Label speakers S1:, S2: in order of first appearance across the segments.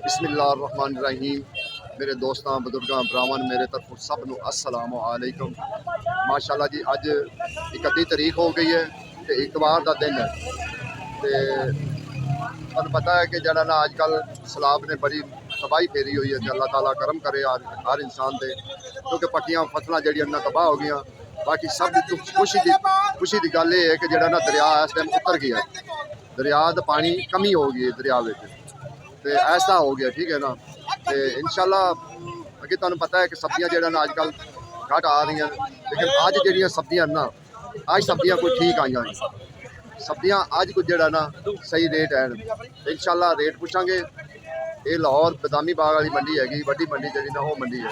S1: बिस्मिल्लाहिर्रहमानिर्रहीम। मेरे दोस्तों बजुर्गों भरावान मेरे तरफ सब नूं अस्सलाम वालेकुम। माशाअल्लाह जी अज 31 तारीख हो गई है तो इतवार का दिन है। तो तुहानूं पता है कि जड़ा ना अजकल सैलाब ने बड़ी तबाही फेरी हुई है। तो अल्लाह ताला करम करे हर इंसान से, क्योंकि पक्कियां फसलां जड़ियां तबाह हो गई। बाकी सब खुशी की गल ये है कि जड़ा ना दरिया इस टाइम उतर गया, दरिया का पानी कमी हो गई दरिया में, तो ऐसा हो गया। ठीक है ना। तो इंशाल्लाह अगे तुहानूं पता है कि सब्जियां जो ना अजकल घट आ रही हैं, लेकिन अज जड़ियां सब्जियां ना अज सब्जियां कोई ठीक आईयां, सब्जियां अज कुछ जड़ा ना सही रेट है। इंशाल्लाह रेट पूछांगे। ये लाहौर बदामी बाग वाली मंडी हैगी, वड्डी मंडी जी ना वो मंडी है।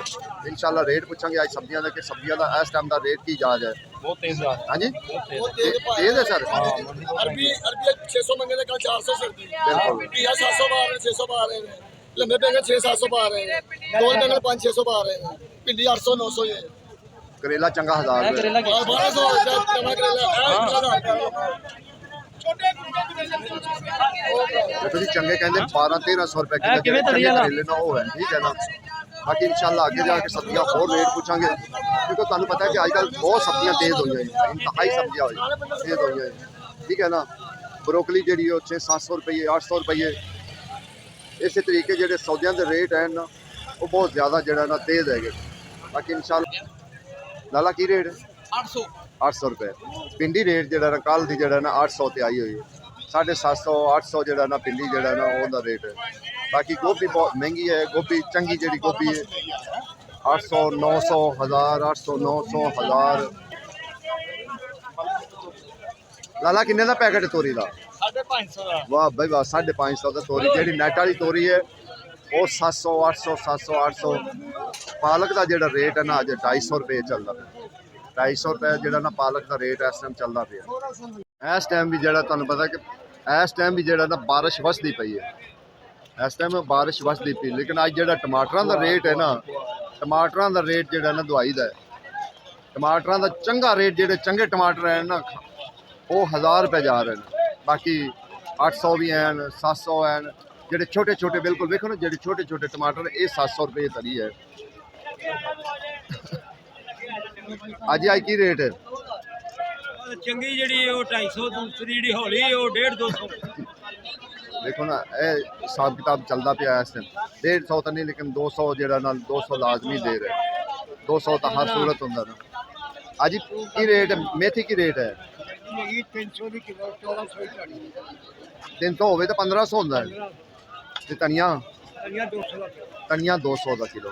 S1: इंशाल्लाह रेट पूछांगे अज सब्जियां का कि सब्जियां का इस टाइम का रेट की जाज है।
S2: बहुत तेज है।
S1: हाँ जी तेज है सर।
S2: अरबी 600 मंगे थे, कल 400 से
S1: बिल्कुल।
S2: घिया 700 पा रहे हैं, 600 पा रहे हैं, लंबे बैंगन 600-700 पा रहे हैं, गोल बैंगन 500-600 पा रहे हैं, भिंडी 800-900 ये
S1: करेला चंगा 1000 रुपये।
S2: 1200 टमा करेला
S1: देखो जी चंगे कहते 1200-1300 रुपए किलो करेले ना वो है। ठीक है ना। बाकी इंशाल्लाह आगे जाके सब्जियां और रेट पूछांगे, क्योंकि तुहानूं पता है कि आजकल बहुत सब्जियां तेज हुई हैं, इंतहाई सब्जियां तेज हुई हैं। ठीक है ना। ब्रोकली जी 600-700 रुपये 800 रुपये। इस तरीके जो सौदियां के रेट हैं ना वो बहुत ज़्यादा जो ना तेज है। बाकी इंशाल्लाह लाला की रेट 800 रुपये। भिंडी रेट जो ना कल की जो ना 800 ते आई हुई है, 750-800 जो ना भिंडी जो ना वो रेट है। बाकी गोभी बहुत महंगी है, गोभी चंगी जी गोभी है 800, 900, 1000, 800, 900, 1000। लाला किन्ने का पैकेट है तोरी का?
S2: 550
S1: वाह भाई वाह, 550 का तोरी। जी नेट वाली तोरी है वो 700, 800, 700, 800। पालक का जो रेट है ना अज 250 रुपये चलता पे, 250 रुपये जो ना पालक का रेट इस टाइम चलता पे। इस टाइम भी जो तुहानूं पता कि इस टाइम भी जो ना बारिश वसदी पई है, इस टाइम बारिश वसदी पई। लेकिन अज जो टमाटर का रेट है ना, टमाटर का रेट जो ना दुआई का है। टमाटर का चंगा रेट जो चंगे टमाटर हैं ना वो 1000 रुपये जा रहे हैं। बाकी 800 भी हैं, 700 हैं। जो छोटे छोटे बिल्कुल देखो ना, जो छोटे छोटे टमाटर ये 700 रुपये तरी है। अज आज की रेट है?
S3: चंगी जी 250, दूसरी जी हौली 150-200।
S1: देखो ना ये हिसाब किताब चलता पाया इस टाइम। 150 तो नहीं, लेकिन 200 जो 200 लाजमी दे रहे, 200 तो हर सूरत होंगे ना। अज की रेट है? मेथी की रेट है
S2: 300 की किलो 1400
S1: 300 हो तो 1500 होंगे। धनिया धनिया 200 का किलो।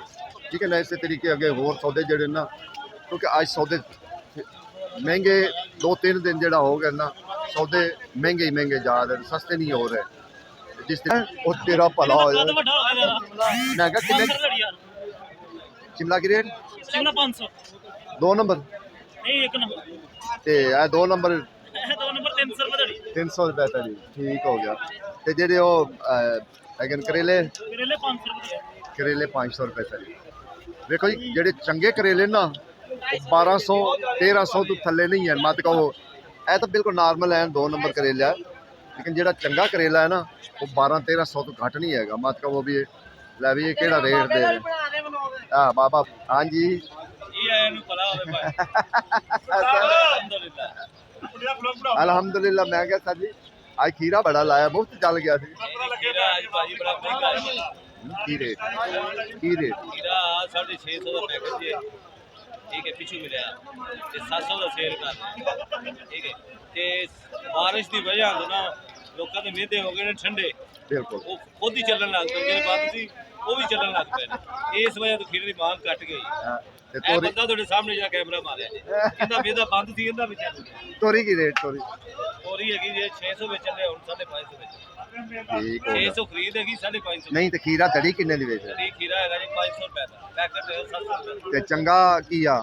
S1: ठीक है ना। इस तरीके अगे होर सौदे जड़े ना, क्योंकि अज सौदे महंगे 2-3 दिन जो हो गए ना, सौदे महंगे ही महंगे जा रहे, सस्ते नहीं हो रहे। जिस दिन तेरा भला हो जाए। मैं क्या कितने शिमला की रेट?
S3: शिमला 500
S1: 2 नंबर
S3: नहीं 1 नंबर
S1: ते 2 नंबर
S3: 2 नंबर 300 रुपये
S1: 300 रुपये तड़ी। ठीक हो गया। ते जेडे ओ करेले
S3: करेले 500 रुपये
S1: करेले 500 रुपये तड़ी। देखो जी जेडे चंगे करेले ना 1200-1300 तो थले नहीं है, मत कहो। यह तो बिल्कुल नॉर्मल है 2 नंबर करेला है। लेकिन जो चंगा करेला है ना वो 1200-1300 तो घट नहीं है। मत कहो भी लै भी कि रेट दे हाँ बाबा। हाँ जी अलहमदुलिल्लाह। मैं क्या सर जी आज खीरा बड़ा लाया, मुफ्त चल गया सी। की रेट? की रेट?
S3: 650 का पैकेट है। ठीक है, पिछू मिले 700 का सेल कर। ठीक है, ते बारिश की वजह से ना लोगों के मेदे हो गए ठंडे,
S1: बिल्कुल
S3: वो खुद ही चलन लग पे, जेडे बंद सी वो भी चलन लग पे। इस वजह तो खीरे की मांग घट गई। ए बंदा थोड़े सामने जा कैमरा मारे इंदा मेदा बंद थी, इंदा भी चल गया।
S1: तोरी की रेट? तोरी
S3: तोरी है जी 600 बेचन दे, हुन 550 बेच।
S1: ठीक हो
S3: 600 खरीद है 550
S1: नहीं तो खीरा तड़ी किन्ने दी बेच?
S3: तड़ी खीरा है जी 500 रुपए का पैकेट है, 700 रुपए।
S1: ते चंगा किया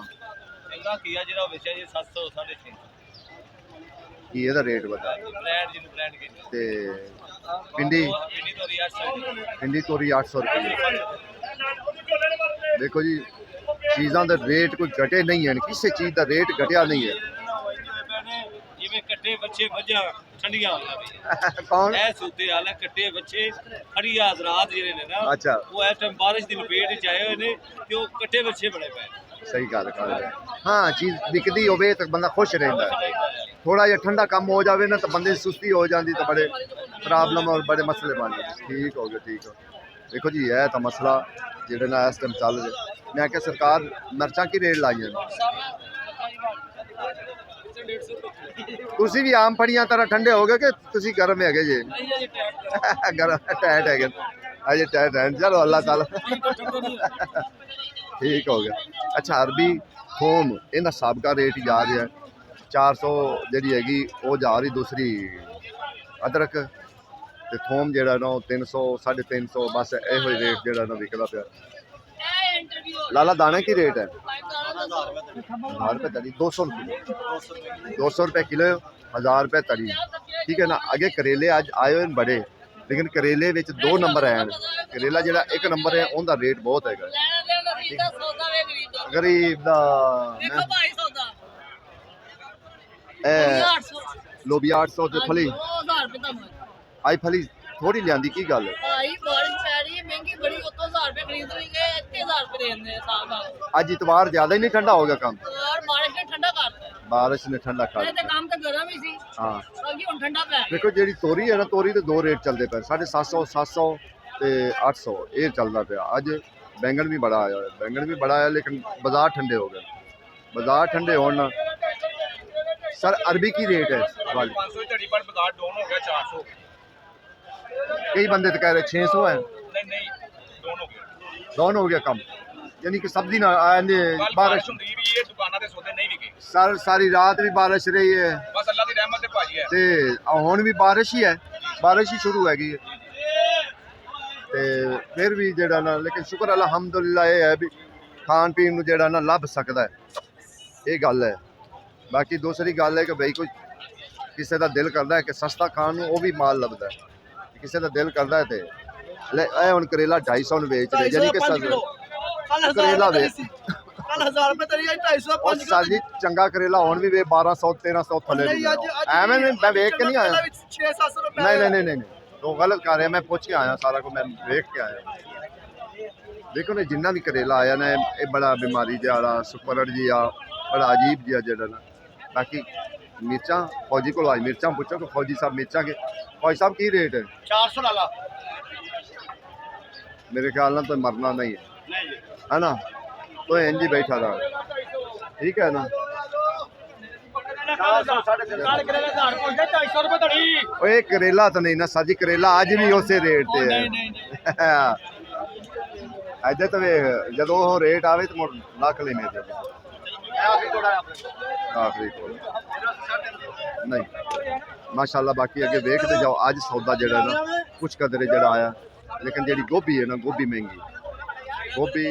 S3: चंगा किया जेड़ा बेचा जी 700 650
S1: की दा रेट बता।
S3: ब्रांड जी ब्रांड के
S1: ते भिंडी
S3: भिंडी तोरी 800
S1: भिंडी तोरी 800 रुपये। देखो जी चीज़ों के रेट कोई घटे नहीं है, किसी चीज़ का रेट घटिया नहीं है।
S3: जिवें ਕੱਟੇ ਬੱਚੇ ਮੱਝਾਂ ਠੰਡੀਆਂ ਹੋਈਆਂ ਪਈਆਂ
S1: ਕੌਣ
S3: ਇਹ ਸੂਤੇ ਹਾਲ ਹੈ ਕੱਟੇ ਬੱਚੇ ਖੜੀਆਂ ਹਜ਼ਰਾਤ ਜਿਹੜੇ ਨੇ ਨਾ
S1: ਅੱਛਾ
S3: ਉਹ ਇਸ ਟਾਈਮ ਬਾਰਿਸ਼ ਦੀ ਲਪੇਟ ਵਿੱਚ ਆਏ ਹੋਏ ਨੇ ਕਿ ਉਹ ਕੱਟੇ ਬੱਚੇ ਬਣੇ ਪਏ ਨੇ।
S1: ਸਹੀ ਗੱਲ ਕਰ ਰਹੇ ਹਾਂ ਚੀਜ਼ ਵਿਕਦੀ ਹੋਵੇ ਤਾਂ ਬੰਦਾ ਖੁਸ਼ ਰਹਿੰਦਾ ਹੈ ਥੋੜਾ ਜਿਹਾ ਠੰਡਾ ਕੰਮ ਹੋ ਜਾਵੇ ਨਾ ਤਾਂ ਬੰਦੇ ਦੀ ਸੁਸਤੀ ਹੋ ਜਾਂਦੀ ਤਾਂ ਬੜੇ ਪ੍ਰੋਬਲਮ ਔਰ ਬੜੇ ਮਸਲੇ ਬਣ ਜਾਂਦੇ ਠੀਕ ਹੋ ਗਏ ਠੀਕ ਹੋ ਦੇਖੋ ਜੀ ਇਹ ਤਾਂ ਮਸਲਾ ਜਿਹੜੇ ਨਾ ਇਸ ਟਾਈਮ ਚੱਲ ਰਿਹਾ ਮੈਂ ਕਿਹਾ ਸਰਕਾਰ ਮਿਰਚਾਂ ਕੀ ਰੇਟ ਲਾਈਆਂ ਨੇ ਤੁਸੀਂ ਵੀ ਆਮ ਫੜੀਆਂ ਤਰ੍ਹਾਂ ਠੰਡੇ ਹੋ ਗਏ ਕਿ ਤੁਸੀਂ ਗਰਮ ਹੈਗੇ ਜੇ ਗਰਮ ਟੈਟ ਹੈਗੇ ਅਜੇ ਟੈਟ ਹੈ ਚਲੋ ਅੱਲਾਹ ਤਾਲਾ ਠੀਕ ਹੋ ਗਿਆ ਅੱਛਾ ਅਰਬੀ ਥੋਮ ਇਹਦਾ ਸਾਬਕਾ ਰੇਟ ਜਾ ਰਿਹਾ 400 ਜਿਹੜੀ ਹੈਗੀ ਉਹ ਜਾ ਰਹੀ ਦੂਸਰੀ ਅਦਰਕ ਤੇ ਥੋਮ ਜਿਹੜਾ ਨਾ 300 350 ਬਸ ਇਹੋ ਹੀ ਰੇਟ ਜਿਹੜਾ ਨਾ ਵਿਕਦਾ ਪਿਆ लाला दाना की रेट है 1000 रुपये तली 200 रुपये 200 रुपये किलो 1000 रुपये तली ठीक है ना अगे करेले अज आए हुए बड़े लेकिन करेले विच 2 नंबर हैं करेला जो 1 नंबर है उनका रेट बहुत है गरीब दा लोबिया 800 ते फली आई फली थोड़ी लियांदी की गल आज इतवार ज्यादा ही नहीं ठंडा हो गया काम बारिश ने ठंडा कर हाँ देखो जी तोरी है ना तोरी के 2 रेट चलते पे 750 700 ते 800 ये चलता पाया अज बैंगन भी बड़ा आया बैंगन भी बड़ा आया लेकिन बाजार ठंडे हो गए बाजार ठंडे होना सर अरबी की रेट है कई बंदे तो कह रहे 600 है डाउन हो गया कम यानी कि सब्जी ना आंदे बारिश सर सारी रात भी बारिश रही है बस अल्लाह दी रहमत है भाजी है ते हुण भी बारिश ही है बारिश ही शुरू हैगी ते फिर भी जेड़ा ना लेकिन शुक्र अलहमदुलिल्लाह ये है भी खान पीन नूं जेड़ा ना लभ सकदा है ये गल है बाकी दूसरी गल है कि भाई कोई किसी का दिल करता है कि सस्ता खान नूं वो भी माल लभदा है किसी का दिल करता है ते हुण करेला 250 ਨੂੰ ਵੇਚ ਰਹੇ यानी कि करेला ਵੇਚ और साजी चंगा करेला हुण भी 1200 1300 थले एवें मैं वेख के नहीं आया 6-700 रुपए नहीं तो गलत कर रहे मैं पूछ के आया सारा को मैं वेख के आया देखो ना जिन्ना भी करेला आया ना ये बड़ा बीमारी जिहा सुपरड़ जी आ बड़ा अजीब जिहा जेड़ा ना बाकी मिर्चा फौजी को आज मिर्चा पूछो कि फौजी साहब मिर्चा के फौजी साहब की रेट है 400 लाला मेरे ख्याल ना तो मरना नहीं है ना तो इंज ही बैठा रहा ठीक है ना करेला तो नहीं ना साजी करेला आज भी उसे रेट पे है अजे तो जो रेट आवे तो लख लेने आखिरी को नहीं माशाल्लाह बाकी अगे देखते जाओ आज सौदा जड़ा ना कुछ कदरे जड़ा आया लेकिन जी गोभी है ना गोभी महंगी गोभी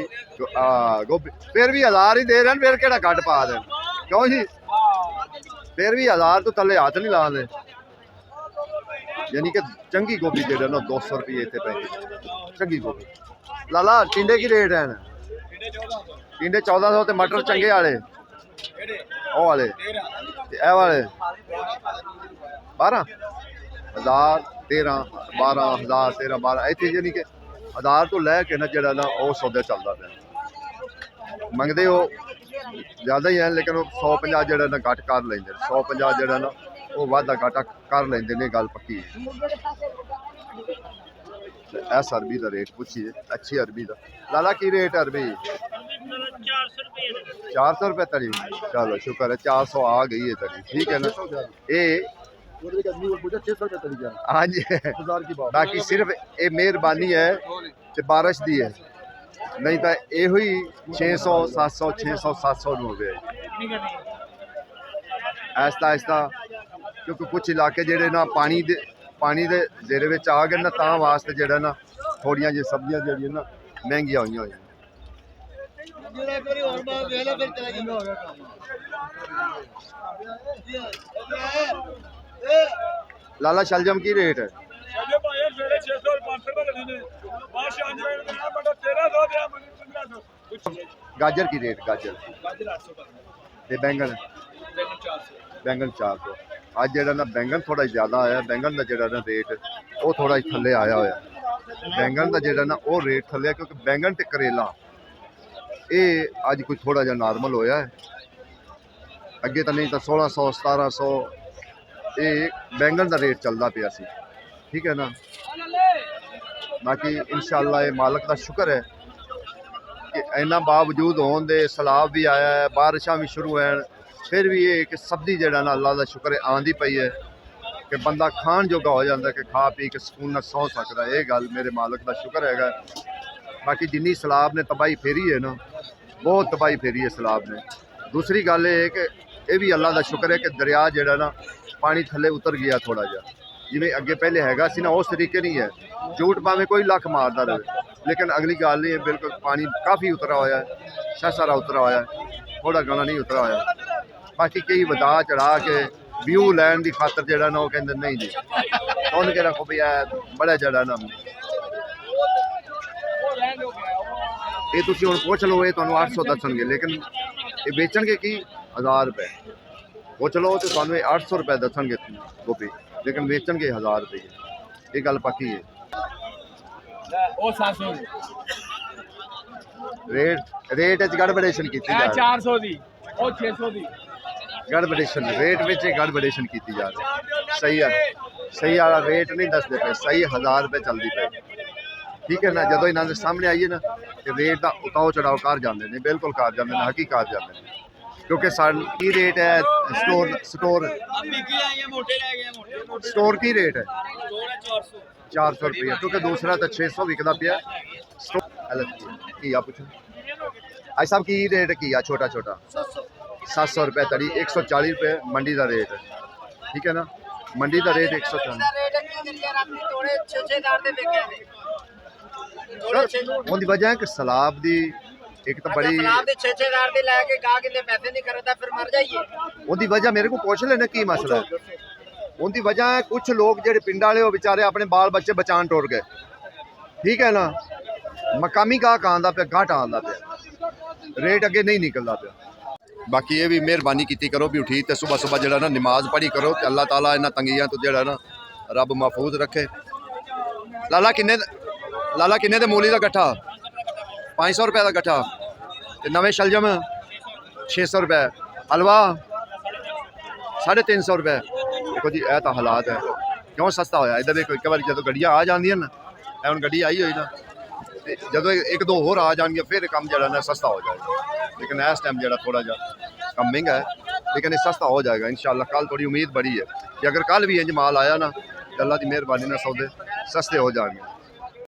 S1: गोभी फिर भी 1000 ही दे रहे हैं फिर केड़ा घट पा दे क्यों जी फिर भी 1000 तो थले हाथ नहीं ला दे यानी कि चंगी गोभी जेड़ा ना 200 रुपये इतने पैंती चंगी गोभी लाला टिंडे की रेट है टिंडे 1400 ते मटर चंगे वाले ओ वाले ए वाले 12,000 13 12,000 13 12 इतने यानी कि 1000 तो लैके ना जरा ना वो सौदा चलता पाया मंगते हो ज़्यादा ही है लेकिन 150 जरा ना घट कर लेंगे 150 जरा ना वो वाधा घाटा कर लेंगे ने गल पक्की इस अरबी का रेट पूछिए अच्छी अरबी का लाला की रेट अरबी 400 रुपये तली चलो शुक्र है 400 आ गई है तली ठीक है ना ये हाँ जी बाकी सिर्फ ये मेहरबानी है ते बारिश दी है नहीं तो यो ही 600 700 600 700 हो गए ऐसा ऐसा क्योंकि कुछ इलाके जेडे ना पानी दे जेरे विच आ गए ना तां वास्ते जेड़ा ना थोड़ियां जी सब्जियां जेड़ियां ना महंगियां होईयां होईयां लाला शलजम की रेट है गाजर की रेट गाजर बैंगन बैंगन 400 ਅੱਜ ਜਿਹੜਾ ਨਾ ਬੈਂਗਣ ਥੋੜਾ ਜ਼ਿਆਦਾ ਆਇਆ, ਬੈਂਗਣ ਦਾ ਜਿਹੜਾ ਨਾ ਰੇਟ ਉਹ ਥੋੜਾ ਜਿਹਾ ਥੱਲੇ ਆਇਆ ਹੋਇਆ। ਬੈਂਗਣ ਦਾ ਜਿਹੜਾ ਨਾ ਉਹ ਰੇਟ ਥੱਲੇ ਆ, ਕਿਉਂਕਿ ਬੈਂਗਣ ਤੇ ਕਰੇਲਾ ਇਹ ਅੱਜ ਕੋਈ ਥੋੜਾ ਜਿਹਾ ਨਾਰਮਲ ਹੋਇਆ ਹੈ। ਅੱਗੇ ਤਾਂ ਨਹੀਂ ਤਾਂ 1600 1700 ਇਹ ਬੈਂਗਣ ਦਾ ਰੇਟ ਚੱਲਦਾ ਪਿਆ ਸੀ, ਠੀਕ ਹੈ ਨਾ। ਬਾਕੀ ਇਨਸ਼ਾਅੱਲਾ ਇਹ ਮਾਲਕ ਦਾ ਸ਼ੁਕਰ ਹੈ ਕਿ ਇੰਨਾ ਬਾਵਜੂਦ ਹੋਣ ਦੇ ਸਲਾਬ ਵੀ ਆਇਆ ਹੈ, ਬਾਰਿਸ਼ਾਂ ਵੀ ਸ਼ੁਰੂ ਹੋਣ, ਫਿਰ ਵੀ ਇਹ ਕਿ ਸਬਜ਼ੀ ਜਿਹੜਾ ਨਾ ਅੱਲਾ ਦਾ ਸ਼ੁਕਰ ਹੈ ਆਂਦੀ ਪਈ ਹੈ ਕਿ ਬੰਦਾ ਖਾਣ ਜੋਗਾ ਹੋ ਜਾਂਦਾ, ਕਿ ਖਾ ਪੀ ਕੇ ਸਕੂਨ ਨਾਲ ਸੌਂ ਸਕਦਾ। ਇਹ ਗੱਲ ਮੇਰੇ ਮਾਲਕ ਦਾ ਸ਼ੁਕਰ ਹੈਗਾ। ਬਾਕੀ ਜਿੰਨੀ ਸਲਾਬ ਨੇ ਤਬਾਹੀ ਫੇਰੀ ਹੈ ਨਾ, ਬਹੁਤ ਤਬਾਹੀ ਫੇਰੀ ਹੈ ਸਲਾਬ ਨੇ। ਦੂਸਰੀ ਗੱਲ ਇਹ ਹੈ ਕਿ ਇਹ ਵੀ ਅੱਲਾ ਦਾ ਸ਼ੁਕਰ ਹੈ ਕਿ ਦਰਿਆ ਜਿਹੜਾ ਨਾ ਪਾਣੀ ਥੱਲੇ ਉਤਰ ਗਿਆ ਥੋੜਾ ਜਿਹਾ, ਜਿਵੇਂ ਅੱਗੇ ਪਹਿਲੇ ਹੈਗਾ ਸੀ ਨਾ ਉਸ ਤਰੀਕੇ ਨਹੀਂ ਹੈ। ਝੂਠ ਭਾਵੇਂ ਕੋਈ ਲੱਖ ਮਾਰਦਾ ਰਹੇ, ਲੇਕਿਨ ਅਗਲੀ ਗੱਲ ਨਹੀਂ ਹੈ, ਬਿਲਕੁਲ ਪਾਣੀ ਕਾਫੀ ਉਤਰਾ ਹੋਇਆ ਹੈ, ਸਾਰਾ ਉਤਰਾ ਹੋਇਆ ਹੈ, ਥੋੜਾ ਗਾਣਾ ਨਹੀਂ ਉਤਰਾ ਹੋਇਆ। ਬਾਕੀ ਕਈ ਵਧਾ ਚੜਾ ਕੇ ਵਿਊ ਲੈਣ ਦੀ ਖਾਤਰ ਜਿਹੜਾ ਨਾ ਉਹ ਕਹਿੰਦੇ ਨਹੀਂ ਜੀ ਉਹਨ ਕੇ ਰੱਖੋ ਵੀ ਬੜਾ ਜਿਹੜਾ ਨਾ ਇਹ ਤੁਸੀਂ ਹੁਣ ਪੁੱਛ ਲਓ, ਇਹ ਤੁਹਾਨੂੰ 800 ਦੱਸਣਗੇ, ਲੇਕਿਨ ਇਹ ਵੇਚਣਗੇ ਕੀ 1000 ਰੁਪਏ। ਪੁੱਛ ਲਓ ਤੇ ਤੁਹਾਨੂੰ ਇਹ 800 ਰੁਪਏ ਦੱਸਣਗੇ ਗੋਭੀ, ਲੇਕਿਨ ਵੇਚਣਗੇ 1000 ਰੁਪਏ। ਇਹ ਗੱਲ ਪੱਕੀ ਹੈ।
S4: ਉਹ 700
S1: ਰੇਟ ਵਿੱਚ ਗੜਬੜੇਸ਼ਨ ਕੀਤੀ ਜਾ ਰਹੀ
S4: 400 ਦੀ, ਉਹ 600 ਦੀ
S1: ਗੜਬੜੇਸ਼ਨ ਰੇਟ ਵਿੱਚ ਗੜਬੜੇਸ਼ਨ ਕੀਤੀ ਜਾ ਰਹੀ। ਸਹੀ ਹੈ, ਸਹੀ ਵਾਲਾ ਰੇਟ ਨਹੀਂ ਦੱਸਦੇ ਪਏ, ਸਹੀ 1000 ਰੁਪਏ ਚੱਲਦੀ ਪਈ, ਠੀਕ ਹੈ ਨਾ। ਜਦੋਂ ਇਹਨਾਂ ਦੇ ਸਾਹਮਣੇ ਆਈਏ ਨਾ ਤੇ ਰੇਟ ਦਾ ਉਤਾਓ ਚੜਾਓ ਕਰ ਜਾਂਦੇ ਨੇ, ਬਿਲਕੁਲ ਕਰ ਜਾਂਦੇ ਨੇ, ਹਕੀ ਕਰ ਜਾਂਦੇ ਨੇ। ਕਿਉਂਕਿ ਸਾਡੀ ਕੀ ਰੇਟ ਹੈ ਸਟੋਰ ਸਟੋਰ ਕੀ ਰੇਟ ਹੈ 400 ਰੁਪਏ, ਕਿਉਂਕਿ ਦੂਸਰਾ ਤਾਂ 600 ਵਿਕਦਾ ਪਿਆ। ਕੀ ਆ ਪੁੱਛੋ ਅੱਜ ਸਾਹਿਬ ਕੀ ਰੇਟ ਕੀ ਆ ਛੋਟਾ ਛੋਟਾ 700 रुपये तड़ी 140 रुपये मंडी का रेट है, ठीक है ना। मंडी का रेट 140 ਉਹਦੀ ਵਜ੍ਹਾ ਹੈ ਕਿ ਸਲਾਬ ਦੀ ਇੱਕ ਤਾਂ ਬੜੀ
S5: सलाब दी 6-6 हज़ार दी लैके गा के पैसे नहीं करता फिर मर जाइए।
S1: ਉਹਦੀ ਵਜ੍ਹਾ ਮੇਰੇ ਕੋਲ ਪੁੱਛ ਲੈਣਾ ਕੀ ਮਸਲਾ ਹੈ। ਉਹਦੀ ਵਜ੍ਹਾ ਹੈ ਕੁਝ ਲੋਕ ਜਿਹੜੇ ਪਿੰਡ ਵਾਲੇ ਉਹ ਵਿਚਾਰੇ ਆਪਣੇ ਬਾਲ ਬੱਚੇ ਬਚਾਉਣ ਟੁਰ ਗਏ, ਠੀਕ ਹੈ ਨਾ। ਮਕਾਮੀ ਗਾਹਕ ਆਉਂਦਾ ਪਿਆ, ਘਾਟ ਆਉਂਦਾ ਪਿਆ, ਰੇਟ ਅੱਗੇ ਨਹੀਂ ਨਿਕਲਦਾ ਪਿਆ। ਬਾਕੀ ਇਹ ਵੀ ਮਿਹਰਬਾਨੀ ਕੀਤੀ ਕਰੋ ਵੀ ਉਠੀ ਤੇ ਸੁਬਹ ਸੁਬਹ ਜਿਹੜਾ ਨਾ ਨਮਾਜ਼ ਪੜ੍ਹੀ ਕਰੋ ਤੇ ਅੱਲਾਹ ਤਾਲਾ ਇਹਨਾਂ ਤੰਗੀਆਂ ਤੋਂ ਜਿਹੜਾ ਨਾ ਰੱਬ ਮਹਿਫੂਜ਼ ਰੱਖੇ। ਲਾਲਾ ਕਿੰਨੇ ਦੇ ਮੂਲੀ ਦਾ ਗੱਠਾ 500 रुपये का गट्ठा ते नवे शलजम 600 रुपये, हलवा 350 रुपये। देखो जी यह तो हालात है, क्यों सस्ता होया इधर देखो। एक बार जो गड्डियाँ आ जांदियां ना, हुण गड्डी आई हुई ना, जो एक दो होर आ जाएंगे फिर काम जरा ना सस्ता हो जाएगा। लेकिन इस टाइम जरा थोड़ा जा कम महंगा है, लेकिन ये सस्ता हो जाएगा इंशाल्लाह। कल थोड़ी उम्मीद बड़ी है कि अगर कल भी इंज माल आया ना, अल्लाह की मेहरबानी ना सौदे सस्ते हो जाएंगे।